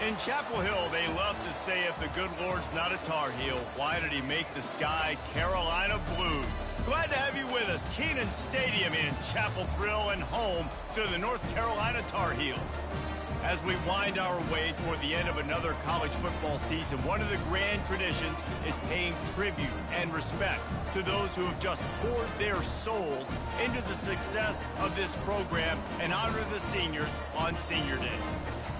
In Chapel Hill, they love to say if the good Lord's not a Tar Heel, why did he make the sky Carolina blue? Glad to have you with us. Kenan Stadium in Chapel Thrill and home to the North Carolina Tar Heels. As we wind our way toward the end of another college football season, one of the grand traditions is paying tribute and respect to those who have just poured their souls into the success of this program and honor the seniors on Senior Day.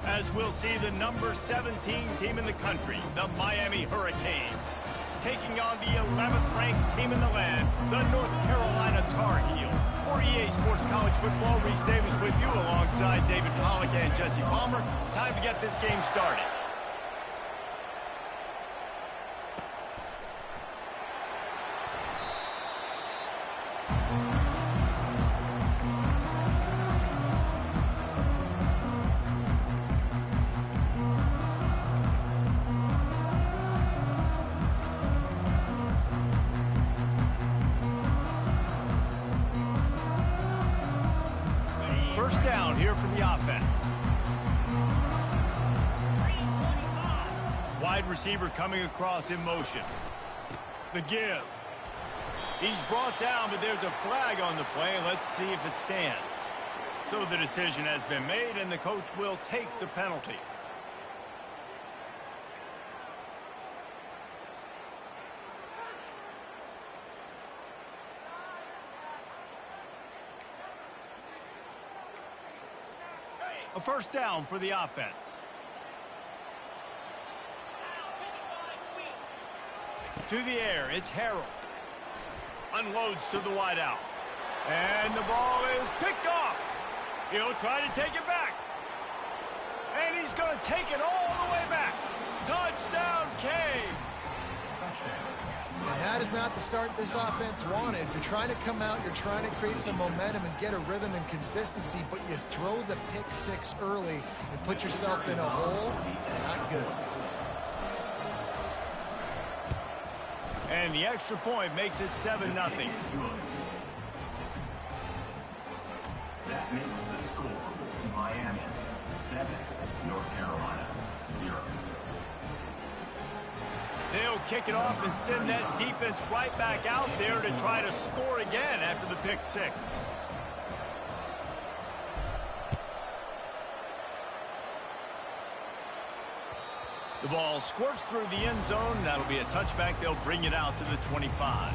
As we'll see the number 17 team in the country, the Miami Hurricanes, taking on the 11th ranked team in the land, the North Carolina Tar Heels. For EA Sports College Football, Reese Davis with you alongside David Pollack and Jesse Palmer. Time to get this game started. First down here for the offense. Wide receiver coming across in motion. The give. He's brought down, but there's a flag on the play. Let's see if it stands. So the decision has been made, and the coach will take the penalty. A first down for the offense. To the air, it's Harold. Unloads to the wideout. And the ball is picked off. He'll try to take it back. And he's going to take it all the way back. Touchdown, Canes. And that is not the start this offense wanted. You're trying to come out, you're trying to create some momentum and get a rhythm and consistency, but you throw the pick six early and put yourself in a hole. Not good. And the extra point makes it 7-0. That makes the score Miami 7, North Carolina 0. They'll kick it off and send that defense right back out there to try to score again after the pick six. The ball squirts through the end zone. That'll be a touchback. They'll bring it out to the 25.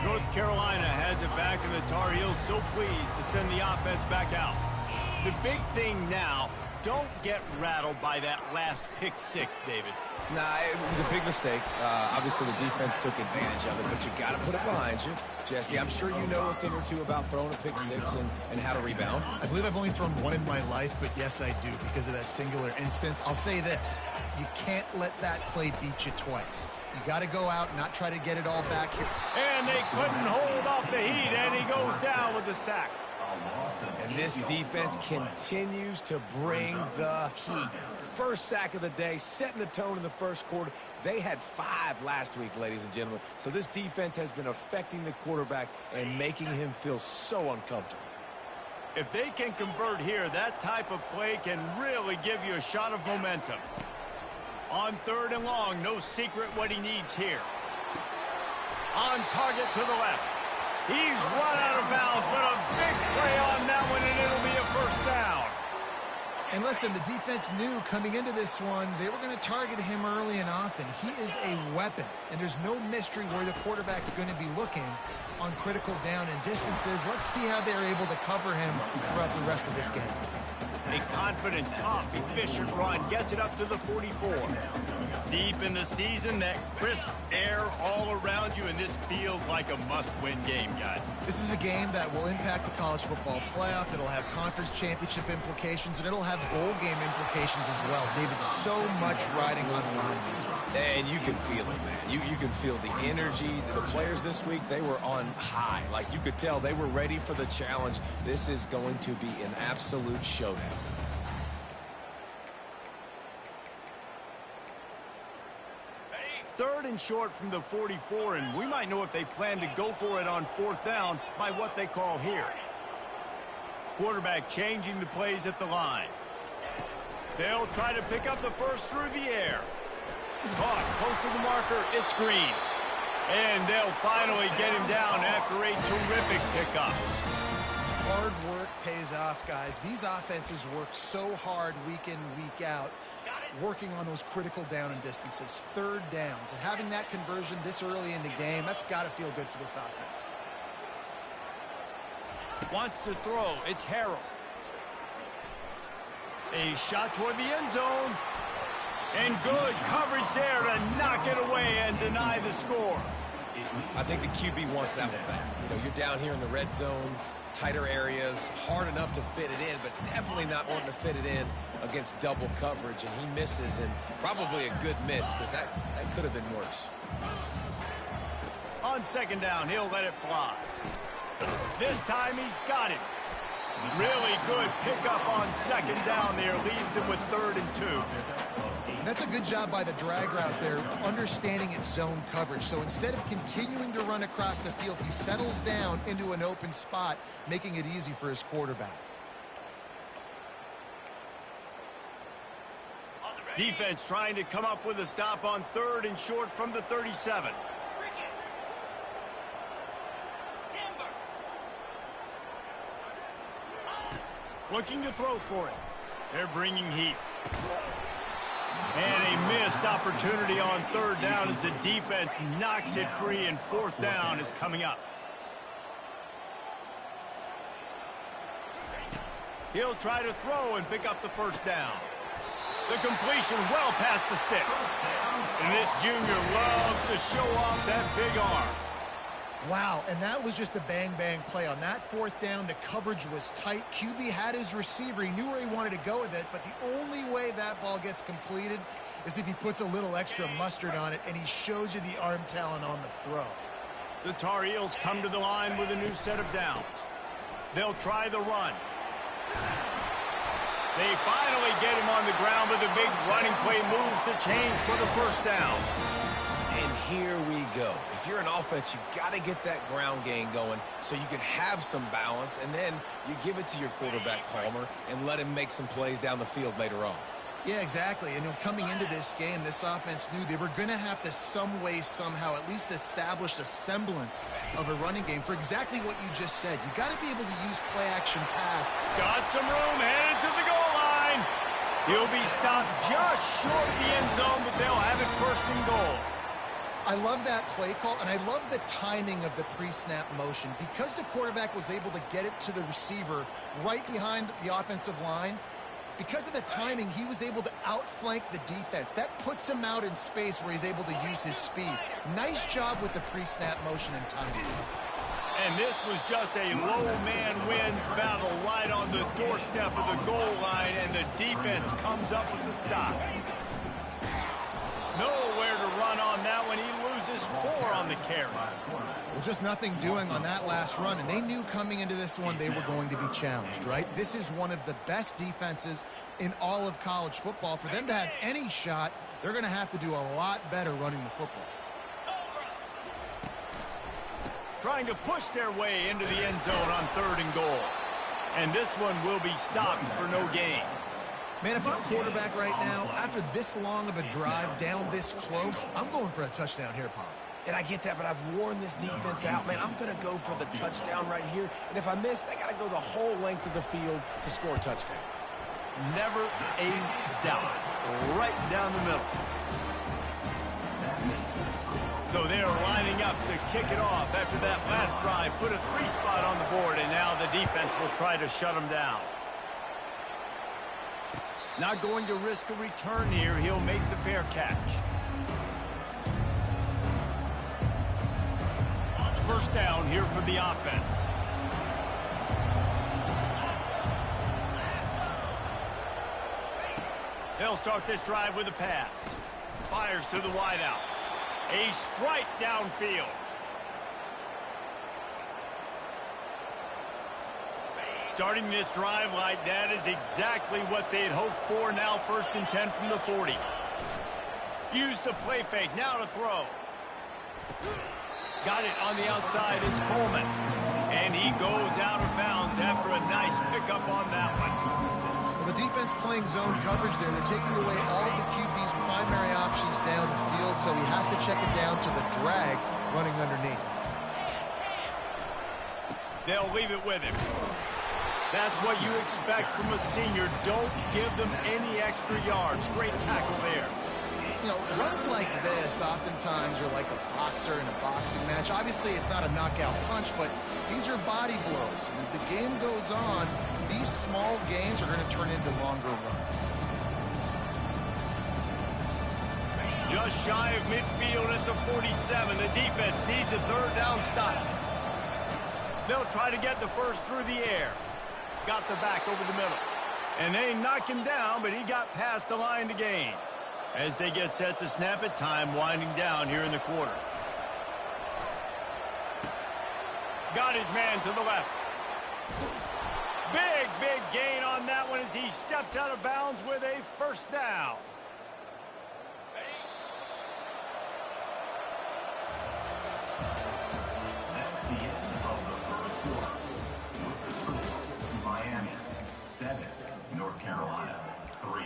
North Carolina has it back, and the Tar Heels so pleased to send the offense back out. The big thing now, don't get rattled by that last pick six, David. Nah, it was a big mistake. Obviously, the defense took advantage of it, but you got to put it behind you. Jesse, I'm sure you know a thing or two about throwing a pick six and how to rebound. I believe I've only thrown one in my life, but yes, I do because of that singular instance. I'll say this. You can't let that play beat you twice. You got to go out and not try to get it all back here. And they couldn't hold off the heat, and he goes down with the sack. And this defense continues to bring the heat. First sack of the day, setting the tone in the first quarter. They had 5 last week, ladies and gentlemen. So this defense has been affecting the quarterback and making him feel so uncomfortable. If they can convert here, that type of play can really give you a shot of momentum. On 3rd and long, no secret what he needs here. On target to the left. He's run out of bounds, but a big play on that one, and it'll be a first down. And listen, the defense knew coming into this one, they were going to target him early and often. He is a weapon, and there's no mystery where the quarterback's going to be looking on critical down and distances. Let's see how they're able to cover him throughout the rest of this game. A confident, tough, efficient run gets it up to the 44. Deep in the season, that crisp air all around you, and this feels like a must-win game, guys. This is a game that will impact the college football playoff. It'll have conference championship implications, and it'll have bowl game implications as well. David, so much riding on the line this one. And you can feel it, man. You can feel the energy. The players this week, they were on high. Like, you could tell they were ready for the challenge. This is going to be an absolute showdown. and short from the 44, and we might know if they plan to go for it on 4th down by what they call here. Quarterback changing the plays at the line. They'll try to pick up the first through the air. Caught close to the marker. It's Green. And they'll finally get him down after a terrific pickup. Hard work pays off, guys. These offenses work so hard week in, week out, working on those critical down and distances, 3rd downs. And having that conversion this early in the game, that's got to feel good for this offense. Wants to throw. It's Harrell. A shot toward the end zone. And good coverage there to knock it away and deny the score. I think the QB wants that one back. You know, you're down here in the red zone, tighter areas, hard enough to fit it in, but definitely not wanting to fit it in against double coverage, and he misses, and probably a good miss because that could have been worse. On 2nd down, he'll let it fly. This time he's got it. Really good pickup on 2nd down there. Leaves him with 3rd and 2. And that's a good job by the drag route there, understanding its zone coverage. So instead of continuing to run across the field, he settles down into an open spot, making it easy for his quarterback. Defense trying to come up with a stop on 3rd and short from the 37. Looking to throw for it. They're bringing heat. And a missed opportunity on 3rd down as the defense knocks it free, and 4th down is coming up. He'll try to throw and pick up the 1st down. The completion well past the sticks. And this junior loves to show off that big arm. Wow, and that was just a bang-bang play. On that 4th down, the coverage was tight. QB had his receiver. He knew where he wanted to go with it, but the only way that ball gets completed is if he puts a little extra mustard on it, and he shows you the arm talent on the throw. The Tar Heels come to the line with a new set of downs. They'll try the run. They finally get him on the ground, but the big running play moves the chains for the 1st down. And here we go. If you're an offense, you got to get that ground game going so you can have some balance, and then you give it to your quarterback, Palmer, and let him make some plays down the field later on. Yeah, exactly. And coming into this game, this offense knew they were going to have to some way, somehow, at least establish a semblance of a running game for exactly what you just said. You got to be able to use play-action pass. Got some room, headed to the goal line. He'll be stopped just short of the end zone, but they'll have it 1st and goal. I love that play call, and I love the timing of the pre-snap motion. Because the quarterback was able to get it to the receiver right behind the offensive line, because of the timing, he was able to outflank the defense. That puts him out in space where he's able to use his speed. Nice job with the pre-snap motion and timing. And this was just a low man wins battle right on the doorstep of the goal line, and the defense comes up with the stop. Nowhere to run on that one. He loses 4 on the carry. Well, just nothing doing on that last run, and they knew coming into this one they were going to be challenged, right? This is one of the best defenses in all of college football. For them to have any shot, they're going to have to do a lot better running the football. Trying to push their way into the end zone on 3rd and goal. And this one will be stopped for no gain. Man, if I'm quarterback right now, after this long of a drive down this close, I'm going for a touchdown here, Pop. And I get that, but I've worn this defense out, man. I'm going to go for the touchdown right here. And if I miss, they got to go the whole length of the field to score a touchdown. Never a doubt. Right down the middle. So they're lining up to kick it off after that last drive. Put a 3-spot on the board, and now the defense will try to shut them down. Not going to risk a return here. He'll make the fair catch. 1st down here for the offense. They'll start this drive with a pass. Fires to the wideout. A strike downfield. Starting this drive like that is exactly what they had hoped for. Now 1st and 10 from the 40. Use the play fake. Now to throw. Got it on the outside. It's Coleman. And he goes out of bounds after a nice pickup on that one. Well, the defense playing zone coverage there. They're taking away all of the QB's primary options down the field, so he has to check it down to the drag running underneath. They'll leave it with him. That's what you expect from a senior. Don't give them any extra yards. Great tackle there. You know, runs like this oftentimes are like a boxer in a boxing match. Obviously, it's not a knockout punch, but these are body blows. And as the game goes on, these small gains are going to turn into longer runs. Just shy of midfield at the 47. The defense needs a third down stop. They'll try to get the first through the air. Got the back over the middle. And they knock him down, but he got past the line to gain. As they get set to snap it, time winding down here in the quarter. Got his man to the left. Big gain on that one as he steps out of bounds with a first down. That's the end of the first quarter. With the score, Miami 7, North Carolina 3.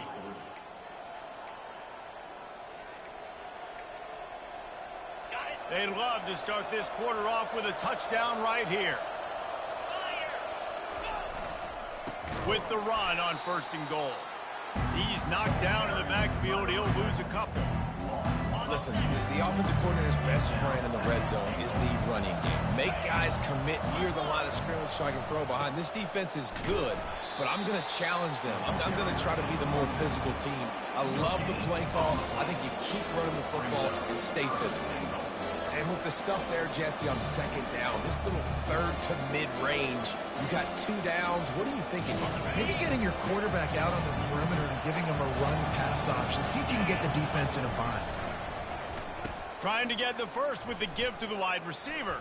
They'd love to start this quarter off with a touchdown right here. With the run on 1st and goal. He's knocked down in the backfield. He'll lose a couple. Listen, the offensive coordinator's best friend in the red zone is the running game. Make guys commit near the line of scrimmage so I can throw behind. This defense is good, but I'm going to challenge them. I'm going to try to be the more physical team. I love the play call. I think you keep running the football and stay physical. And with the stuff there, Jesse, on 2nd down, this little third to mid-range, you got 2 downs. What are you thinking here? Maybe getting your quarterback out on the perimeter and giving him a run-pass option. See if you can get the defense in a bind. Trying to get the first with the give to the wide receiver.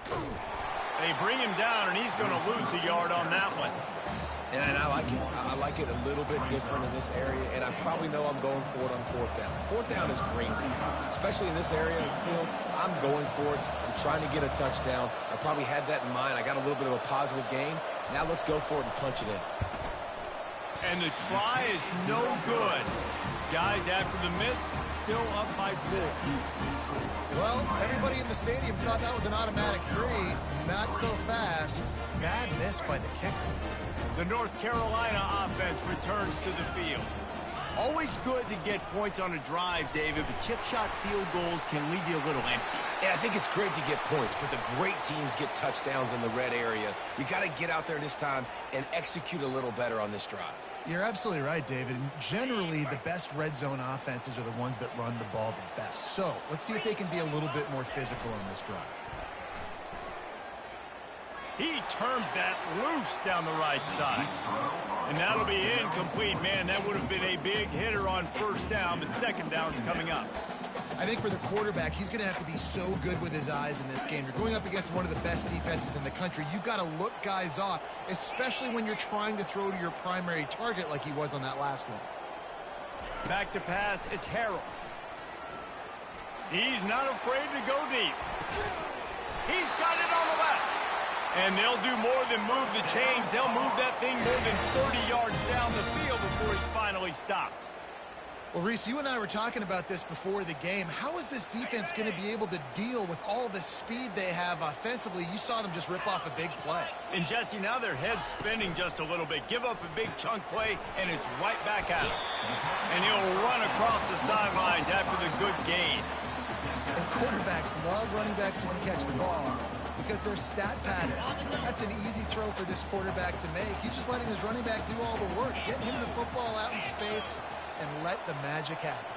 They bring him down, and he's going to lose a yard on that one. And I like it. I like it a little bit different in this area, and I probably know I'm going for it on 4th down. 4th down is green zone, especially in this area of the field. I'm going for it. I'm trying to get a touchdown. I probably had that in mind. I got a little bit of a positive gain. Now let's go for it and punch it in. And the try is no good. Guys, after the miss, still up by 4. Well, everybody in the stadium thought that was an automatic 3. Not so fast. Bad miss by the kicker. The North Carolina offense returns to the field. Always good to get points on a drive, David, but chip shot field goals can leave you a little empty. Yeah, I think it's great to get points, but the great teams get touchdowns in the red area. You got to get out there this time and execute a little better on this drive. You're absolutely right, David. And generally, the best red zone offenses are the ones that run the ball the best. So let's see if they can be a little bit more physical on this drive. He turns that loose down the right side. And that'll be incomplete. Man, that would have been a big hitter on 1st down, but 2nd down's coming up. I think for the quarterback, he's going to have to be so good with his eyes in this game. You're going up against one of the best defenses in the country. You've got to look guys off, especially when you're trying to throw to your primary target like he was on that last one. Back to pass, it's Harrell. He's not afraid to go deep. He's got it on the left. And they'll do more than move the chains. They'll move that thing more than 30 yards down the field before he's finally stopped. Well, Reese, you and I were talking about this before the game. How is this defense going to be able to deal with all the speed they have offensively? You saw them just rip off a big play. And, Jesse, now their head's spinning just a little bit. Give up a big chunk play, and it's right back at him. And he'll run across the sidelines after the good gain. And quarterbacks love running backs who can catch the ball because they're stat patterns. That's an easy throw for this quarterback to make. He's just letting his running back do all the work. Get him the football out in space and let the magic happen.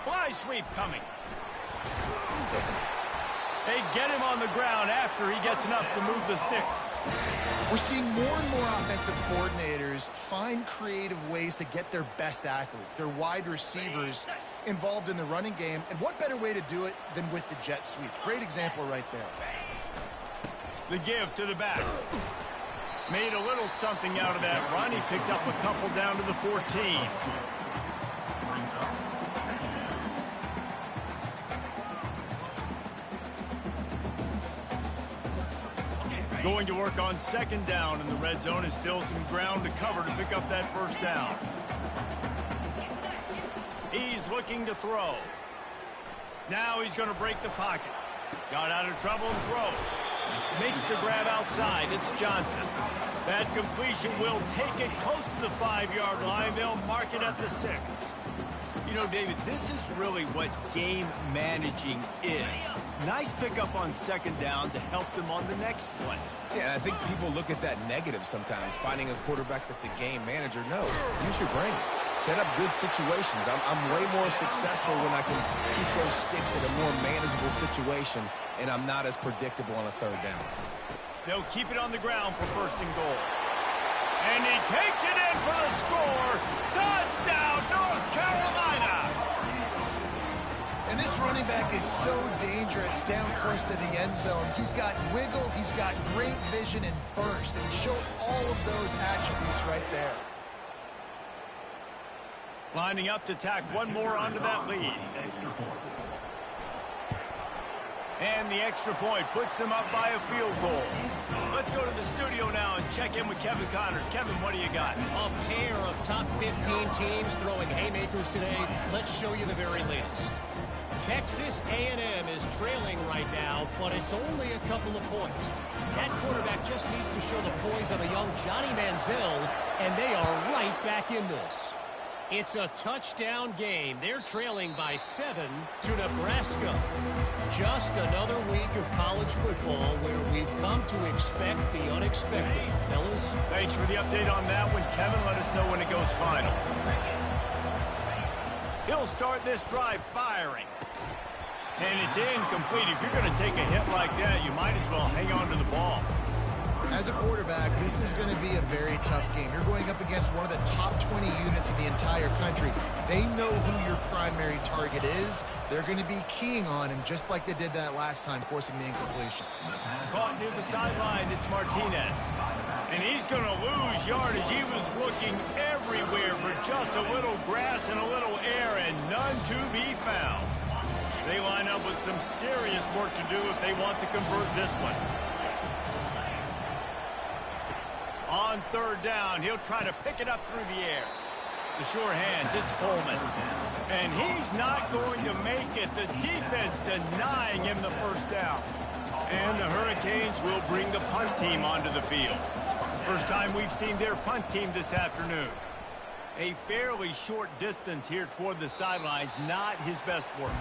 Fly sweep coming. They get him on the ground after he gets enough to move the sticks. We're seeing more and more offensive coordinators find creative ways to get their best athletes, their wide receivers, involved in the running game. And what better way to do it than with the jet sweep? Great example right there. The give to the back. Made a little something out of that run. He picked up a couple down to the 14. Going to work on second down, and the red zone is still some ground to cover to pick up that first down. He's looking to throw. Now he's going to break the pocket. Got out of trouble and throws. Makes the grab outside. It's Johnson. That completion will take it close to the 5-yard line. They'll mark it at the 6. You know, David, this is really what game managing is. Nice pickup on second down to help them on the next play. Yeah, I think people look at that negative sometimes, finding a quarterback that's a game manager. No, use your brain. Set up good situations. I'm way more successful when I can keep those sticks in a more manageable situation, and I'm not as predictable on a third down. They'll keep it on the ground for first and goal. And he takes it in for the score. Touchdown, North Carolina! And this running back is so dangerous down close to the end zone. He's got wiggle, he's got great vision and burst, and he showed all of those attributes right there. Lining up to tack one more onto that lead. And the extra point puts them up by a field goal. Let's go to the studio now and check in with Kevin Connors. Kevin, what do you got? A pair of top 15 teams throwing haymakers today. Let's show you the very latest. Texas A&M is trailing right now, but it's only a couple of points. That quarterback just needs to show the poise of a young Johnny Manziel, and they are right back in this. It's a touchdown game. They're trailing by 7 to Nebraska. Just another week of college football where we've come to expect the unexpected. Fellas? Thanks for the update on that one, Kevin. Let us know when it goes final. He'll start this drive firing. And it's incomplete. If you're going to take a hit like that, you might as well hang on to the ball. As a quarterback, this is going to be a very tough game. You're going up against one of the top 20 units in the entire country. They know who your primary target is. They're going to be keying on him just like they did that last time, forcing the incompletion. Caught near the sideline, it's Martinez. And he's going to lose yardage. He was looking everywhere for just a little grass and a little air, and none to be found. They line up with some serious work to do if they want to convert this one. On third down, he'll try to pick it up through the air. The sure hands, it's Coleman. And he's not going to make it. The defense denying him the first down. And the Hurricanes will bring the punt team onto the field. First time we've seen their punt team this afternoon. A fairly short distance here toward the sidelines, not his best work.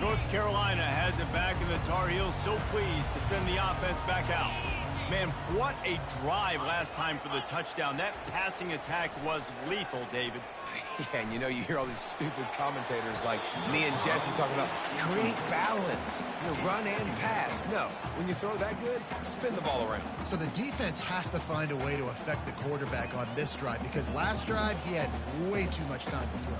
North Carolina has it back, and the Tar Heels so pleased to send the offense back out. Man, what a drive last time for the touchdown. That passing attack was lethal, David. Yeah, and you know, you hear all these stupid commentators like me and Jesse talking about create balance, run and pass. No, when you throw that good, spin the ball around. So the defense has to find a way to affect the quarterback on this drive, because last drive he had way too much time to throw.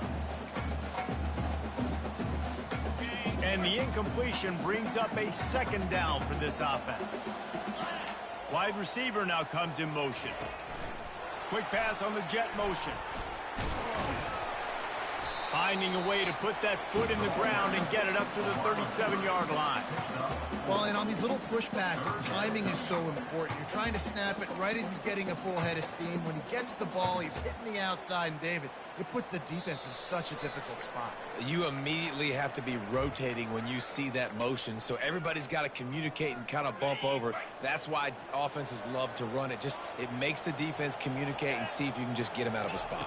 And the incompletion brings up a second down for this offense. Wide receiver now comes in motion. Quick pass on the jet motion. Finding a way to put that foot in the ground and get it up to the 37-yard line. Well, and on these little push passes, timing is so important. You're trying to snap it right as he's getting a full head of steam. When he gets the ball, he's hitting the outside, and David, it puts the defense in such a difficult spot. You immediately have to be rotating when you see that motion, so everybody's got to communicate and kind of bump over. That's why offenses love to run it. It makes the defense communicate and see if you can just get him out of a spot.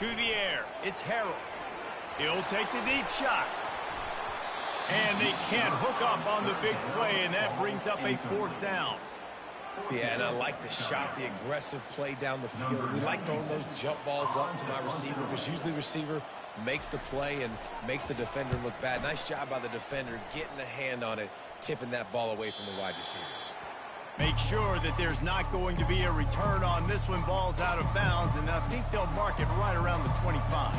To the air, it's Harrell. He'll take the deep shot. And they can't hook up on the big play, and that brings up a fourth down. Yeah, and I like the shot, the aggressive play down the field. We like throwing those jump balls up to my receiver, because usually the receiver makes the play and makes the defender look bad. Nice job by the defender getting a hand on it, tipping that ball away from the wide receiver. Make sure that there's not going to be a return on this one. Ball's out of bounds, and I think they'll mark it right around the 25.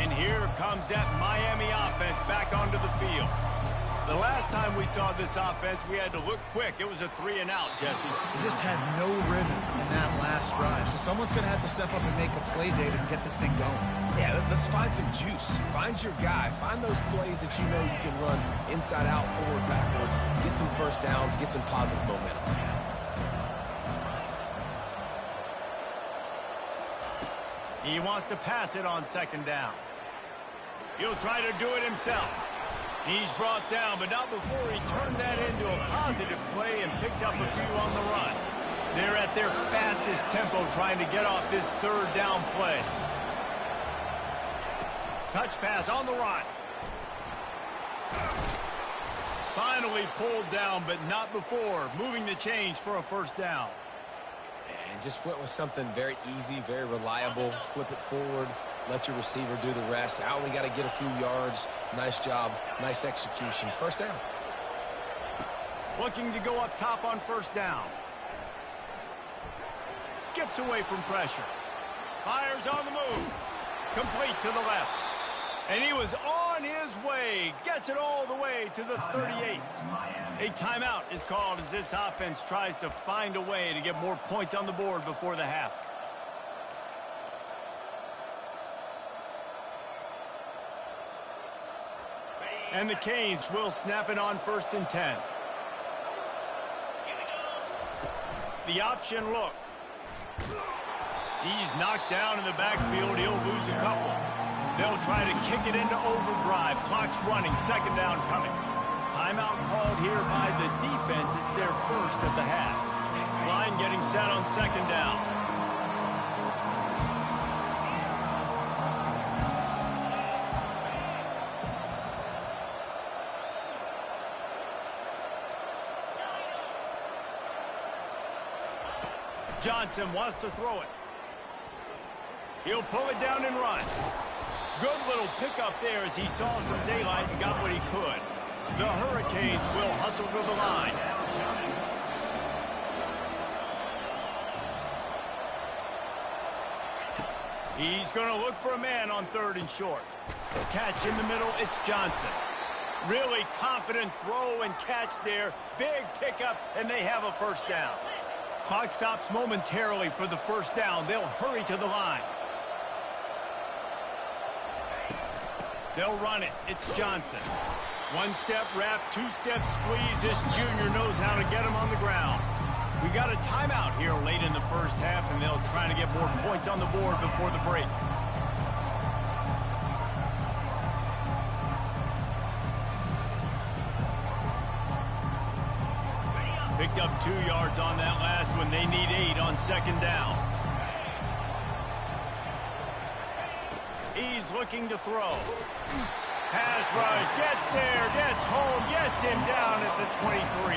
And here comes that Miami offense back onto the field. The last time we saw this offense, we had to look quick. It was a 3-and-out, Jesse. They just had no rhythm in that last drive. So someone's going to have to step up and make a play, David, and get this thing going. Yeah, let's find some juice. Find your guy. Find those plays that you know you can run inside out, forward, backwards. Get some first downs. Get some positive momentum. He wants to pass it on 2nd down. He'll try to do it himself. He's brought down, but not before he turned that into a positive play and picked up a few on the run. They're at their fastest tempo trying to get off this 3rd down play. Touch pass on the run. Finally pulled down, but not before moving the chains for a 1st down. And just went with something very easy, very reliable. Flip it forward. Let your receiver do the rest. I only got to get a few yards. Nice job. Nice execution. 1st down. Looking to go up top on 1st down. Skips away from pressure. Fires on the move. Complete to the left. And he was on his way. Gets it all the way to the 38. A timeout is called as this offense tries to find a way to get more points on the board before the half. And the Canes will snap it on 1st and 10. The option look. He's knocked down in the backfield. He'll lose a couple. They'll try to kick it into overdrive. Clock's running. 2nd down coming. Timeout called here by the defense. It's their 1st of the half. Line getting set on 2nd down. Johnson wants to throw it. He'll pull it down and run. Good little pickup there as he saw some daylight and got what he could. The Hurricanes will hustle to the line. He's going to look for a man on 3rd and short. Catch in the middle, it's Johnson. Really confident throw and catch there. Big pickup, and they have a 1st down. Clock stops momentarily for the 1st down. They'll hurry to the line. They'll run it. It's Johnson. 1-step wrap, 2-step squeeze. This junior knows how to get him on the ground. We got a timeout here late in the 1st half, and they'll try to get more points on the board before the break. Picked up 2 yards on that last one. They need 8 on 2nd down. He's looking to throw. Pass rush, gets there, gets home, gets him down at the 23.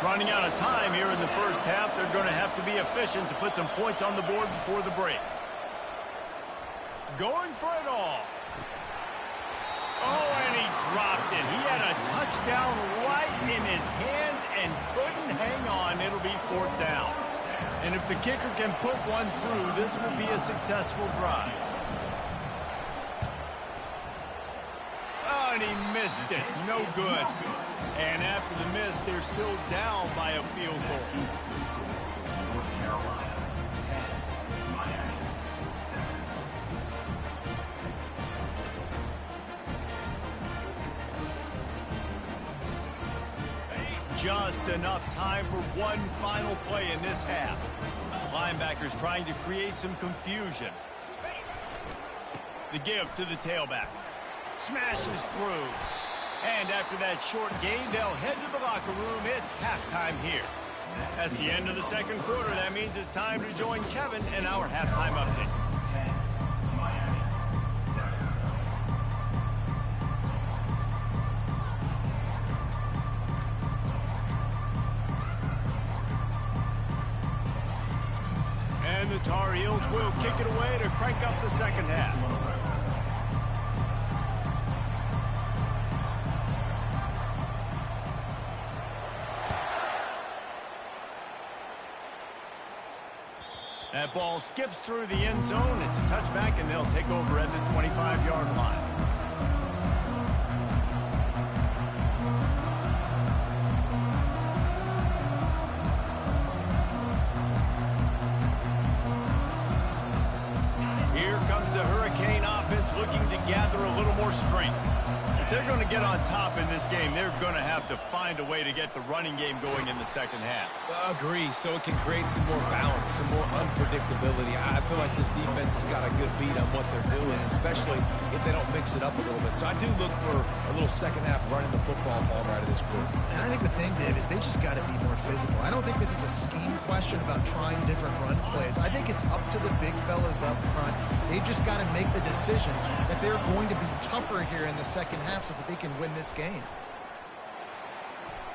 Running out of time here in the 1st half. They're going to have to be efficient to put some points on the board before the break. Going for it all. Oh, and he dropped it. He had a touchdown right in his hands and couldn't hang on. It'll be 4th down. And if the kicker can put one through, this will be a successful drive. Oh, and he missed it. No good. And after the miss, they're still down by a field goal. North Carolina, 10. Miami, 7. Just enough time for one final play in this half. Linebackers trying to create some confusion. The give to the tailback. Smashes through. And after that short gain, they'll head to the locker room. It's halftime here. That's the end of the 2nd quarter. That means it's time to join Kevin in our halftime update. 10. Miami, 7. And the Tar Heels will kick it away to crank up the 2nd half. That ball skips through the end zone. It's a touchback, and they'll take over at the 25-yard line. strength. If they're going to get on top in this game, they're going to have to find a way to get the running game going in the second half. Agree, so it can create some more balance, some more unpredictability. I feel like this defense has got a good beat on what they're doing, especially if they don't mix it up a little bit. So I do look for a little second half running the football ball right of this group. And I think the thing, Dave, is they just got to be more physical. I don't think this is a scheme question about trying different run plays. I think it's up to the big fellas up front. They've just got to make the decision that they're going to be tougher here in the second half so that they can win this game.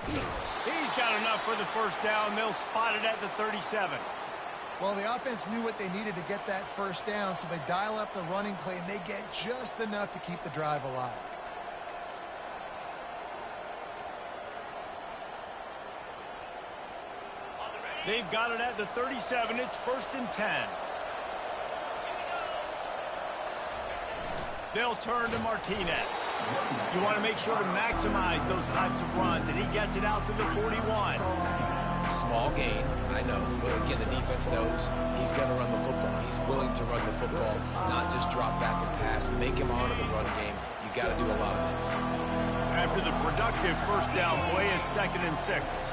He's got enough for the first down. They'll spot it at the 37. Well, the offense knew what they needed to get that first down, so they dial up the running play, and they get just enough to keep the drive alive. They've got it at the 37. It's 1st and 10. They'll turn to Martinez. You want to make sure to maximize those types of runs, and he gets it out to the 41. Small gain, I know, but again, the defense knows he's going to run the football. He's willing to run the football, not just drop back and pass, make him honor the run game. You got to do a lot of this. After the productive first down play, it's 2nd and 6.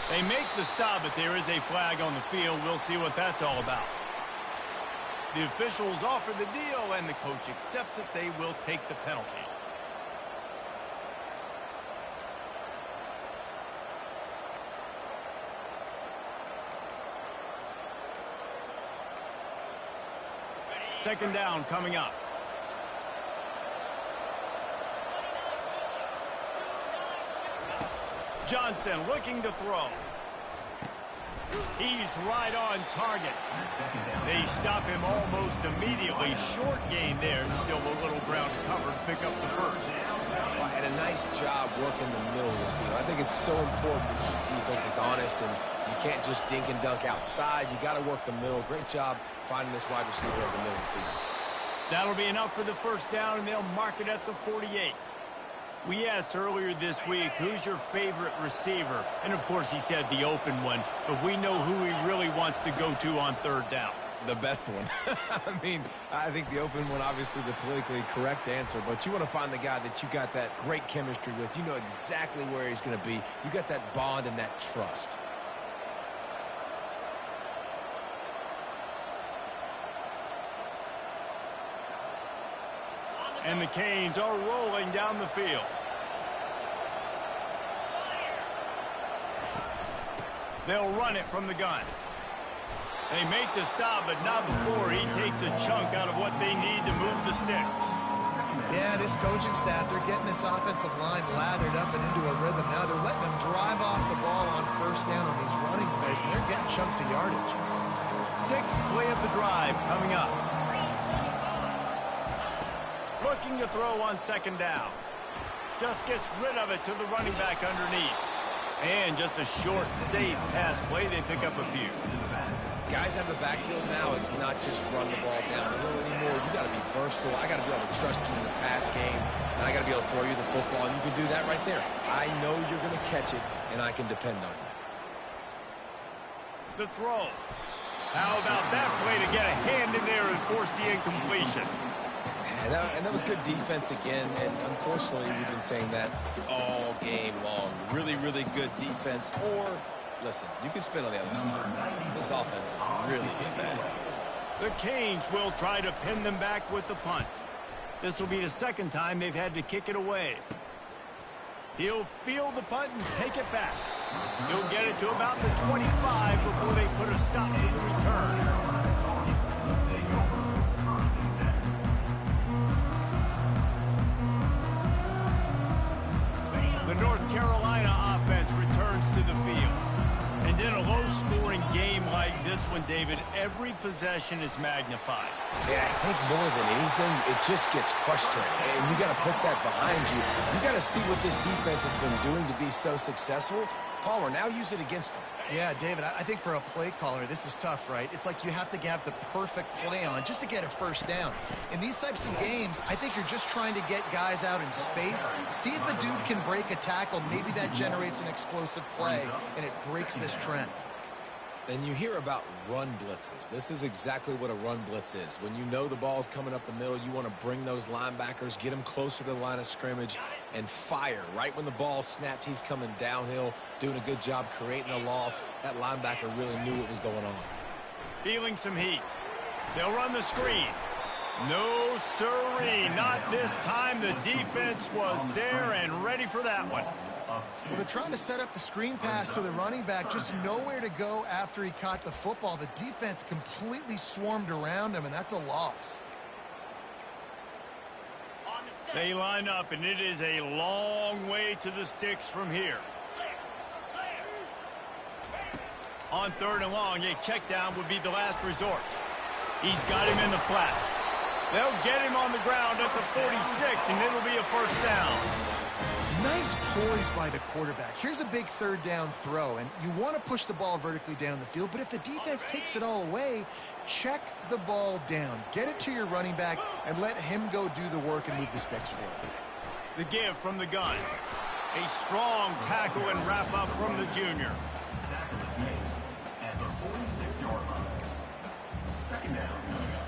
They make the stop, but there is a flag on the field. We'll see what that's all about. The officials offer the deal, and the coach accepts it. They will take the penalty. Second down coming up. Johnson looking to throw. He's right on target. They stop him almost immediately. Short gain there. Still a little ground to cover to pick up the first. And a nice job working the middle of the field. I think it's so important to keep defenses honest, and you can't just dink and dunk outside. You got to work the middle. Great job finding this wide receiver at the middle of the field. That'll be enough for the first down, and they'll mark it at the 48. We asked earlier this week, who's your favorite receiver? And, of course, he said the open one, but we know who he really wants to go to on third down. The best one. I mean, I think the open one, obviously the politically correct answer, but you want to find the guy that you got that great chemistry with. You know exactly where he's going to be. You got that bond and that trust. And the Canes are rolling down the field. They'll run it from the gun. They make the stop, but not before he takes a chunk out of what they need to move the sticks. Yeah, this coaching staff, they're getting this offensive line lathered up and into a rhythm. Now they're letting them drive off the ball on first down on these running plays, and they're getting chunks of yardage. 6th play of the drive coming up. Looking to throw on second down. Just gets rid of it to the running back underneath. And just a short, safe pass play. They pick up a few. Guys have the backfield now. It's not just run the ball down the hill anymore. You got to be versatile. I got to be able to trust you in the pass game, and I got to be able to throw you the football, and you can do that right there. I know you're going to catch it, and I can depend on you. The throw. How about that play to get a hand in there and force the incompletion? And that was good defense again, and unfortunately, we've been saying that all game long. Really, really good defense, or, listen, you can spin on the other side. This offense has really been bad. The Canes will try to pin them back with the punt. This will be the second time they've had to kick it away. He'll field the punt and take it back. He'll get it to about the 25 before they put a stop to the return. The North Carolina offense returns to the field. And in a low-scoring game like this one, David, every possession is magnified. Yeah, I think more than anything, it just gets frustrating. And you got to put that behind you. You got to see what this defense has been doing to be so successful. Palmer, now use it against them. Yeah, David, I think for a play caller, this is tough, right? It's like you have to have the perfect play on just to get a first down. In these types of games, I think you're just trying to get guys out in space, see if a dude can break a tackle. Maybe that generates an explosive play, and it breaks this trend. Then you hear about run blitzes. This is exactly what a run blitz is. When you know the ball's coming up the middle, you want to bring those linebackers, get them closer to the line of scrimmage, and fire. Right when the ball snapped, he's coming downhill, doing a good job creating the loss. That linebacker really knew what was going on. Feeling some heat. They'll run the screen. No, sirree, not this time. The defense was there and ready for that one. Well, they're trying to set up the screen pass to the running back, just nowhere to go after he caught the football. The defense completely swarmed around him, and that's a loss. They line up, and it is a long way to the sticks from here. On 3rd and long, a check down would be the last resort. He's got him in the flat. They'll get him on the ground at the 46, and it'll be a first down. Nice poise by the quarterback. Here's a big 3rd down throw, and you want to push the ball vertically down the field, but if the defense takes it all away, check the ball down. Get it to your running back and let him go do the work and move the sticks for it. The give from the gun. A strong tackle and wrap up from the junior. Tackle is made at the 46-yard line. Second down coming up.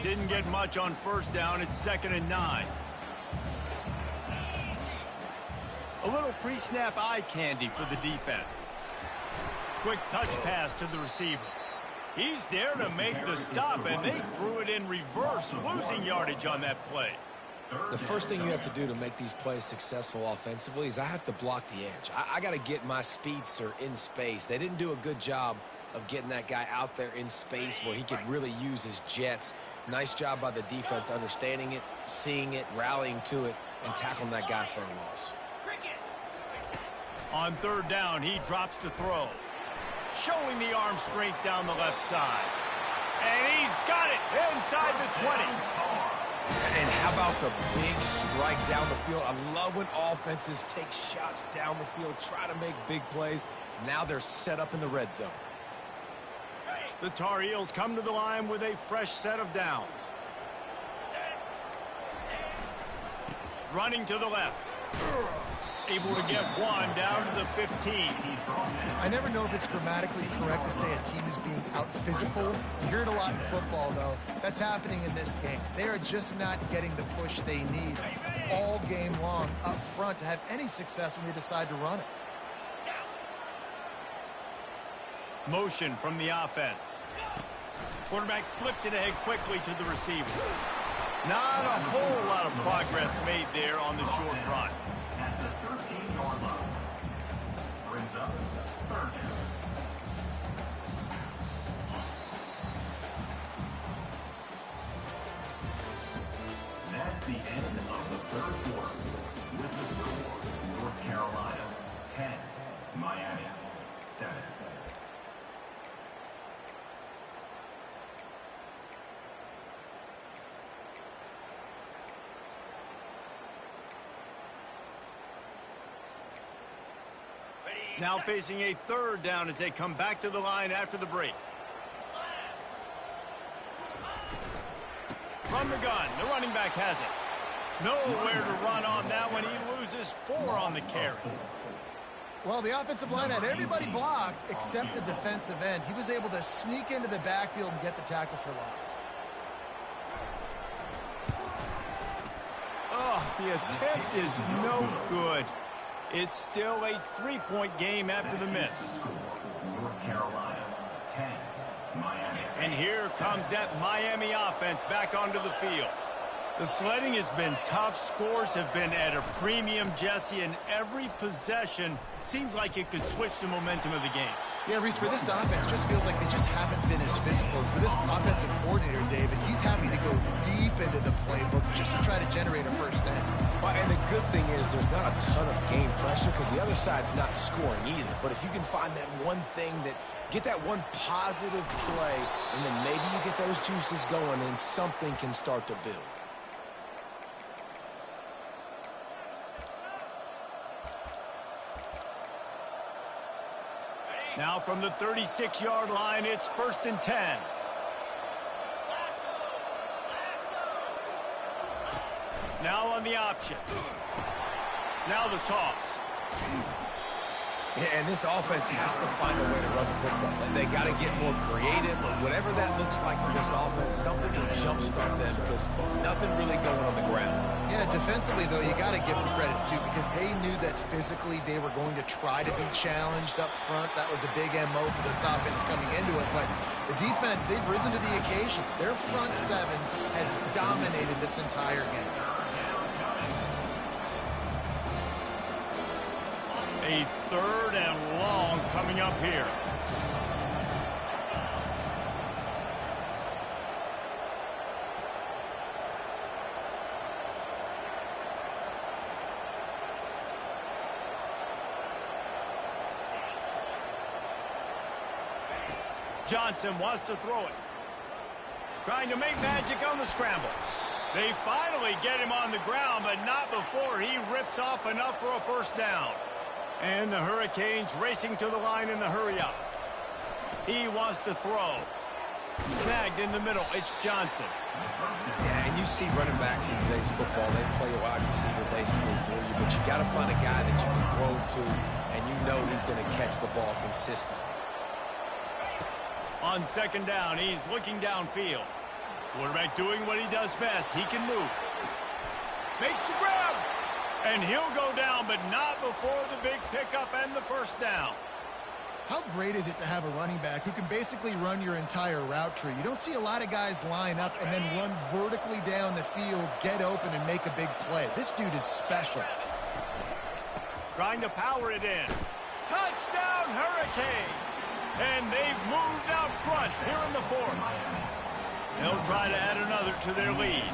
Didn't get much on 1st down. It's 2nd and 9. A little pre-snap eye candy for the defense. Quick touch pass to the receiver. He's there to make the stop, and they threw it in reverse, losing yardage on that play. The first thing you have to do to make these plays successful offensively is I have to block the edge. I got to get my speedster in space. They didn't do a good job of getting that guy out there in space where he could really use his jets. Nice job by the defense understanding it, seeing it, rallying to it, and tackling that guy for a loss. On 3rd down, he drops to throw. Showing the arm strength down the left side. And he's got it inside the 20. And how about the big strike down the field? I love when offenses take shots down the field, try to make big plays. Now they're set up in the red zone. The Tar Heels come to the line with a fresh set of downs. Running to the left. Able to get one down to the 15. I never know if it's grammatically correct to say a team is being out-physicaled. You hear it a lot in football, though. That's happening in this game. They are just not getting the push they need all game long up front to have any success when they decide to run it. Motion from the offense. Quarterback flips it ahead quickly to the receiver. Not a whole lot of progress made there on the short run. At the 13-yard line. Brings up 3rd down. That's the end of the 3rd quarter. With the score, North Carolina 10, Miami 7. Now facing a 3rd down as they come back to the line after the break. From the gun, the running back has it. Nowhere to run on that one. He loses 4 on the carry. Well, the offensive line had everybody blocked except the defensive end. He was able to sneak into the backfield and get the tackle for loss. Oh, the attempt is no good. It's still a 3-point game after the miss. North Carolina 10, Miami. And here comes that Miami offense back onto the field. The sledding has been tough. Scores have been at a premium, Jesse, and every possession seems like it could switch the momentum of the game. Yeah, Reese, for this offense, just feels like they just haven't been as physical. For this offensive coordinator, David, he's having to go deep into the playbook just to try to generate a first down. Well, and the good thing is there's not a ton of game pressure because the other side's not scoring either. But if you can find that one thing that get that one positive play, and then maybe you get those juices going, and something can start to build. Now from the 36-yard line, it's 1st and 10. Now on the option. Now the toss. Yeah, and this offense has to find a way to run the football. They got to get more creative, or whatever that looks like for this offense, something to jumpstart them, because nothing really going on the ground. Yeah, defensively, though, you got to give them credit, too, because they knew that physically they were going to try to be challenged up front. That was a big MO for this offense coming into it. But the defense, they've risen to the occasion. Their front seven has dominated this entire game. A 3rd and long coming up here. Johnson wants to throw it. Trying to make magic on the scramble. They finally get him on the ground, but not before he rips off enough for a first down. And the Hurricanes racing to the line in the hurry-up. He wants to throw. Snagged in the middle. It's Johnson. Yeah, and you see running backs in today's football. They play a wide receiver basically for you, but you got to find a guy that you can throw it to, and you know he's going to catch the ball consistently. On 2nd down, he's looking downfield. Quarterback doing what he does best. He can move. Makes the grab. And he'll go down, but not before the big pickup and the first down. How great is it to have a running back who can basically run your entire route tree? You don't see a lot of guys line up and then run vertically down the field, get open, and make a big play. This dude is special. Trying to power it in. Touchdown, Hurricanes! And they've moved out front here in the 4th. They'll try to add another to their lead.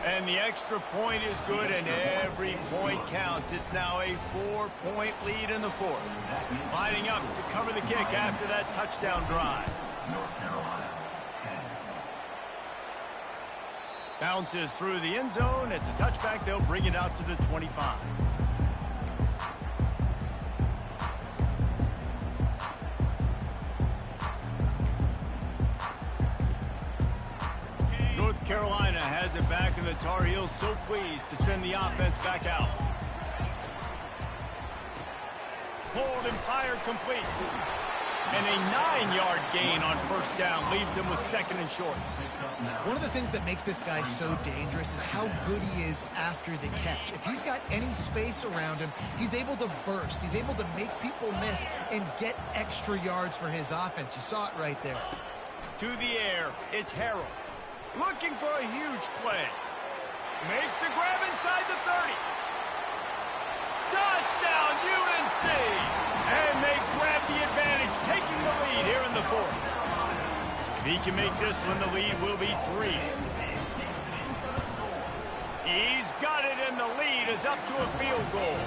And the extra point is good, and every point counts. It's now a 4-point lead in the 4th. Lining up to cover the kick after that touchdown drive. North Carolina, 10. Bounces through the end zone. It's a touchback. They'll bring it out to the 25. North Carolina has it back, and the Tar Heels so pleased to send the offense back out. Pulled and fired complete. And a 9-yard gain on first down leaves him with 2nd and short. One of the things that makes this guy so dangerous is how good he is after the catch. If he's got any space around him, he's able to burst. He's able to make people miss and get extra yards for his offense. You saw it right there. To the air, it's Harrell. Looking for a huge play. Makes the grab inside the 30. Touchdown, UNC! And they grab the advantage, taking the lead here in the 4th. If he can make this one, the lead will be 3. He's got it, and the lead is up to a field goal.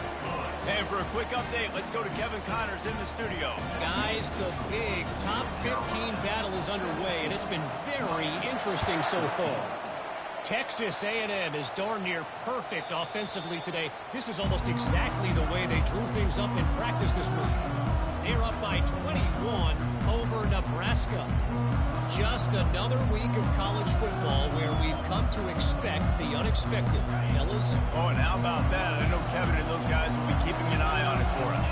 And for a quick update, let's go to Kevin Connors in the studio. Guys, the big top 15 battle is underway, and it's been very interesting so far. Texas A&M is darn near perfect offensively today. This is almost exactly the way they drew things up in practice this week. They're up by 21 over Nebraska. Just another week of college football where we've come to expect the unexpected, fellas. Oh, and how about that? I know Kevin and those guys will be keeping an eye on it for us.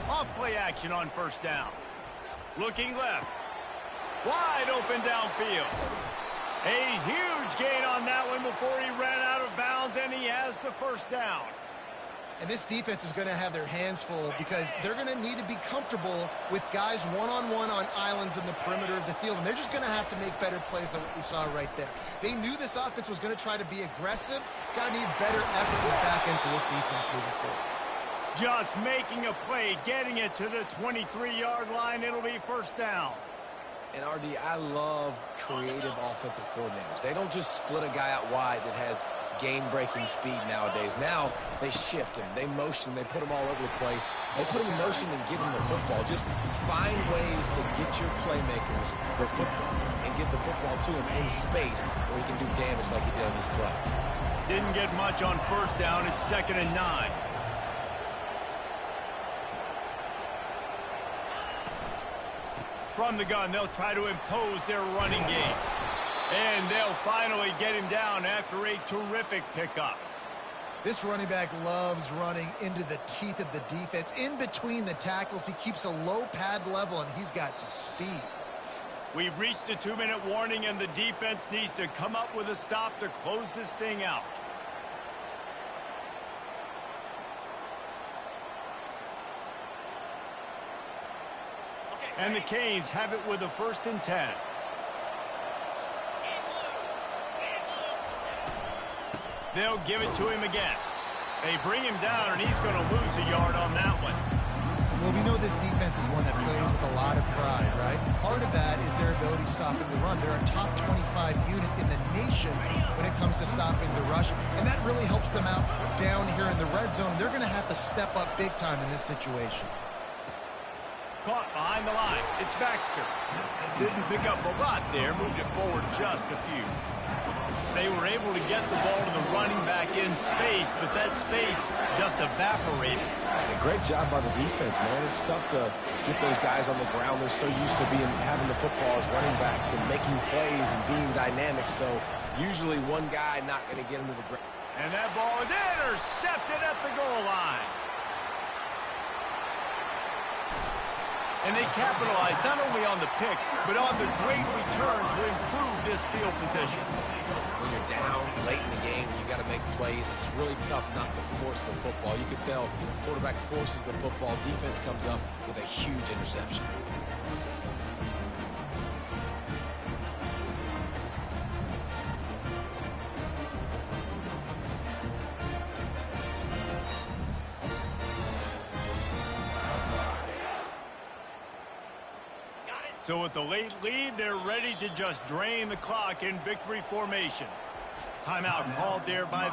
Off-play action on first down. Looking left. Wide open downfield. A huge gain on that one before he ran out of bounds, and he has the first down. And this defense is going to have their hands full because they're going to need to be comfortable with guys one-on-one on islands in the perimeter of the field. And they're just going to have to make better plays than what we saw right there. They knew this offense was going to try to be aggressive. Got to need better effort in the back end for this defense moving forward. Just making a play, getting it to the 23-yard line. It'll be first down. And, RD, I love creative offensive coordinators. They don't just split a guy out wide that has game-breaking speed nowadays. Now they shift him, they motion, they put him all over the place. They put him in motion and give him the football. Just find ways to get your playmakers the football and get the football to him in space where he can do damage like he did on this play. Didn't get much on first down. It's 2nd and 9. From the gun, they'll try to impose their running game. And they'll finally get him down after a terrific pickup. This running back loves running into the teeth of the defense. In between the tackles, he keeps a low pad level, and he's got some speed. We've reached a 2-minute warning, and the defense needs to come up with a stop to close this thing out. And the Canes have it with a 1st and 10. They'll give it to him again. They bring him down, and he's going to lose a yard on that one. Well, we know this defense is one that plays with a lot of pride, right? Part of that is their ability stopping the run. They're a top 25 unit in the nation when it comes to stopping the rush, and that really helps them out down here in the red zone. They're going to have to step up big time in this situation. Caught behind the line. It's Baxter. Didn't pick up a lot there. Moved it forward just a few. They were able to get the ball to the running back in space, but that space just evaporated. And a great job by the defense, man. It's tough to get those guys on the ground. They're so used to having the football as running backs and making plays and being dynamic. So usually one guy not going to get into the ground. And that ball is intercepted at the goal line. And they capitalized not only on the pick, but on the great return to improve this field position. When you're down late in the game, you got to make plays. It's really tough not to force the football. You can tell quarterback forces the football. Defense comes up with a huge interception. So with the late lead, they're ready to just drain the clock in victory formation. Timeout called there by the